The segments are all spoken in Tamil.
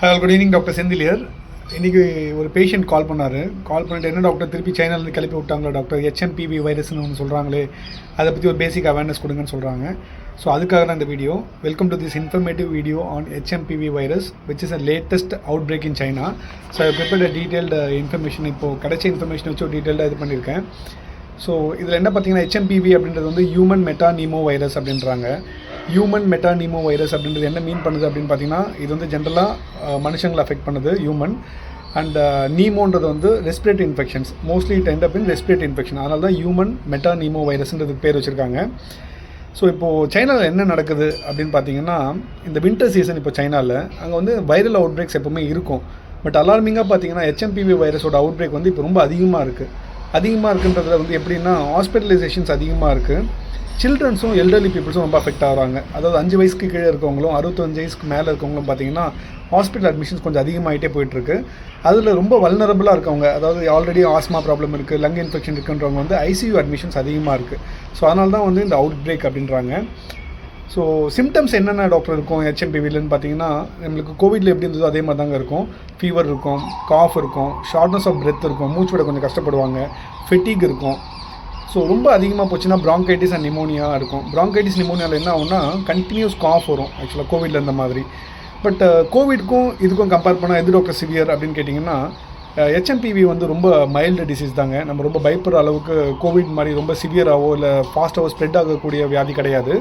Hello, good evening. Doctor Senthil here. இன்றைக்கி ஒரு பேஷண்ட் கால் பண்ணிட்டு என்ன டாக்டர் திருப்பி சைனாலேருந்து கிளப்பி விட்டாங்களா டாக்டர், ஹெச்எம்பிவி வைரஸ்னு ஒன்று சொல்கிறாங்களே, அதை பற்றி ஒரு பேசிக் அவேர்னஸ் கொடுங்கன்னு சொல்கிறாங்க. ஸோ அதுக்காக தான் இந்த video. Welcome to this informative video on HMPV virus which is a latest out break in China. So I prepared detailed information. இப்போது கிடைச்ச இன்ஃபர்மேஷன் வச்சு ஒரு டீட்டெயில்டாக இது பண்ணியிருக்கேன். ஸோ இதில் என்ன பார்த்தீங்கன்னா, ஹெச்எம்பிவி அப்படின்றது வந்து ஹியூமன் மெட்டானிமோ வைரஸ் அப்படின்றாங்க. ஹியூமன் மெட்டானிமோ வைரஸ் அப்படின்றது என்ன மீன் பண்ணுது அப்படின்னு பார்த்தீங்கன்னா, இது வந்து ஜென்ரலாக மனுஷங்களை அஃபெக்ட் பண்ணுது ஹியூமன். அண்ட் நீமோன்றது வந்து respiratory infections, mostly it end up in respiratory infection. அதனால தான் ஹியூமன் மெட்டானிமோ வைரஸ்ன்றதுக்கு பேர் வச்சுருக்காங்க. ஸோ இப்போது சைனாவில் என்ன நடக்குது அப்படின்னு பார்த்தீங்கன்னா, இந்த வின்டர் சீசன் இப்போ சைனாவில் அங்கே வந்து வைரல் அவுட் பிரேக்ஸ் எப்போவுமே இருக்கும். பட் அலார்மிங்காக பார்த்தீங்கன்னா, ஹெச்எம்பிவி வைரஸோட அவுட் பிரேக் வந்து இப்போ ரொம்ப அதிகமாக இருக்குன்றதுல வந்து எப்படின்னா, ஹாஸ்பிட்டலைசேஷன்ஸ் அதிகமாக இருக்குது. சில்ட்ரன்ஸும் எல்டர்லி பீப்புள்ஸும் ரொம்ப அஃபெக்ட் ஆகிறாங்க. அதாவது 5 வயசுக்கு கீழே இருக்கவங்களும் 65 வயசுக்கு மேலே இருக்கவங்களும் பார்த்தீங்கன்னா, ஹாஸ்பிட்டல் அட்மிஷன்ஸ் கொஞ்சம் அதிகமாகிட்டே போயிட்டுருக்கு. அதில் ரொம்ப வல்னரபுளாக இருக்கவங்க, அதாவது ஆல்ரெடி ஆஸ்மா ப்ராப்ளம் இருக்குது, லங் இன்ஃபெக்ஷன் இருக்குன்றவங்க வந்து ஐசியூ அட்மிஷன்ஸ் அதிகமாக இருக்குது. ஸோ அதனால தான் வந்து இந்த அவுட் பிரேக் அப்படின்றாங்க. ஸோ சிம்டம்ஸ் என்னென்ன டாக்டர் இருக்கும் ஹெச்எம்பிவிலன்னு பார்த்தீங்கன்னா, நம்மளுக்கு கோவிடில் எப்படி இருந்ததோ அதே மாதிரி தாங்க இருக்கும். ஃபீவர் இருக்கும், காஃப் இருக்கும், ஷார்ட்னஸ் ஆஃப் பிரெத் இருக்கும், மூச்சு விட கொஞ்சம் கஷ்டப்படுவாங்க, ஃபெட்டிக் இருக்கும். ஸோ ரொம்ப அதிகமாக போச்சுன்னா ப்ராங்கைட்டிஸ் அண்ட் நிமோனியா இருக்கும். ப்ராங்கைட்டிஸ் நிமோனியாவில் என்ன ஆகும்னா, கண்டினியூஸ் காஃப் வரும் ஆக்சுவலாக கோவிடில் இருந்த மாதிரி. பட் கோவிட்க்கும் இதுக்கும் கம்பேர் பண்ணால் எது டாக்டர் சிவியர் அப்படின்னு கேட்டிங்கன்னா, ஹெச்எம்பிவி வந்து ரொம்ப மைல்டு டிசீஸ் தாங்க. நம்ம ரொம்ப பயப்படுற அளவுக்கு கோவிட் மாதிரி ரொம்ப சிவியராகவோ இல்லை ஃபாஸ்ட்டாகவோ ஸ்ப்ரெட் ஆகக்கூடிய வியாதி கிடையாது.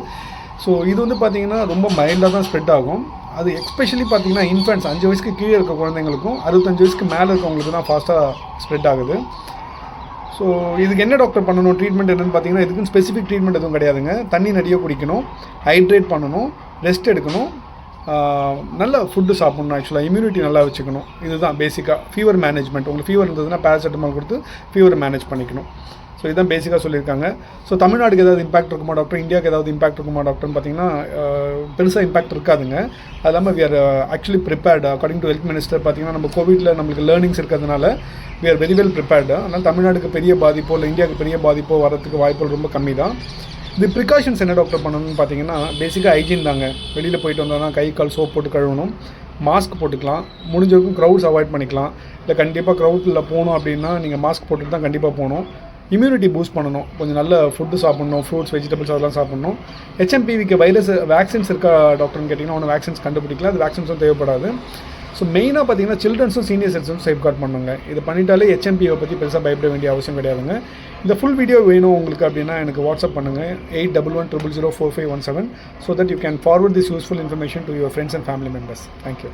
ஸோ இது வந்து பார்த்திங்கன்னா ரொம்ப மைல்டாக தான் ஸ்ப்ரெட் ஆகும். அது எஸ்பெஷலி பார்த்திங்கன்னா இன்ஃபென்ட்ஸ் 5 வயசுக்கு கீழே இருக்க குழந்தைங்களுக்கும் 65 வயசுக்கு மேலே இருக்கவங்களுக்கு தான் ஃபாஸ்ட்டாக ஸ்ப்ரெட் ஆகுது. ஸோ இதுக்கு என்ன டாக்டர் பண்ணணும், ட்ரீட்மெண்ட் என்னென்னு பார்த்தீங்கன்னா, இதுக்குன்னு ஸ்பெசிஃபிக் ட்ரீட்மெண்ட் எதுவும் கிடையாதுங்க. தண்ணி நிறைய குடிக்கணும், ஹைட்ரேட் பண்ணணும், ரெஸ்ட் எடுக்கணும், நல்ல ஃபுட்டு சாப்பிட்ணும், ஆக்சுவலாக இம்யூனிட்டி நல்லா வச்சுக்கணும். இதுதான் பேசிக்காக ஃபீவர் மேனேஜ்மெண்ட். உங்களுக்கு ஃபீவர் இருந்ததுன்னா பேராசிட்டமால் கொடுத்து ஃபீவரை மேனேஜ் பண்ணிக்கணும். ஸோ இதுதான் பேசிக்காக சொல்லியிருக்காங்க. ஸோ தமிழ்நாடுக்கு ஏதாவது இம்பாக்ட் இருக்குமா டாக்டர், இந்தியாவுக்கு ஏதாவது இம்பாக்ட் இருக்குமா டாக்டர்னு பார்த்தீங்கன்னா, பெருசாக இம்பாக்ட் இருக்காதுங்க. அது இல்லாமல் we are actually prepared. According to health minister பார்த்தீங்கன்னா, நம்ம கோவிடில் நம்மளுக்கு லேர்னிங்ஸ் இருக்கிறதுனால we are very well prepared. அதனால் தமிழ்நாடுக்கு பெரிய பாதிப்போ இல்லை இந்தியாவுக்கு பெரிய பாதிப்போ வரதுக்கு வாய்ப்புகள் ரொம்ப கம்மி தான். இது ப்ரிகாஷன்ஸ் என்ன டாக்டர் பண்ணணும்னு பார்த்தீங்கன்னா, பேசிக்காக ஹைஜீன் தாங்க. வெளியில் போயிட்டு வந்தோம்னா கை கால் சோப் போட்டு கழுவணும், மாஸ்க் போட்டுக்கலாம், முடிஞ்ச வரைக்கும் க்ரௌட்ஸ் அவாய்ட் பண்ணிக்கலாம். இல்லை கண்டிப்பாக க்ரௌட்டில் போகணும் அப்படின்னா நீங்கள் மாஸ்க் போட்டுட்டு தான் கண்டிப்பாக போகணும். இம்யூனிட்டி பூஸ்ட் பண்ணணும், கொஞ்சம் நல்ல ஃபுட்டு சாப்பிட்ணும், ஃப்ரூட்ஸ் வெஜிடபிள்ஸ் அதெல்லாம் சாப்பிட்ணும். ஹெச்எம்பிவிக்கு வைரஸ் வேக்சின்ஸ் இருக்கா டாக்டர்னு கேட்டிங்கன்னா, ஒன்று வேக்சின்ஸ் கண்டுபிடிக்கல, அது வேக்சின்ஸும் தேவைப்படாது. ஸோ மெயினாக பார்த்தீங்கன்னா சில்ட்ரன்ஸும் சீனியர் சிட்டிசன்ஸும் சேஃப்கார்ட் பண்ணுங்க. இது பண்ணிட்டாலே ஹெச்எம்பிவை பற்றி பெருசாக பயப்பட வேண்டிய அவசியம் கிடையாதுங்க. இந்த ஃபுல் வீடியோ வேணும் உங்களுக்கு அப்படின்னா எனக்கு வாட்ஸ்அப் பண்ணுங்கள் 8110044517 so that you can forward this useful information to your friends and family members. Thank you.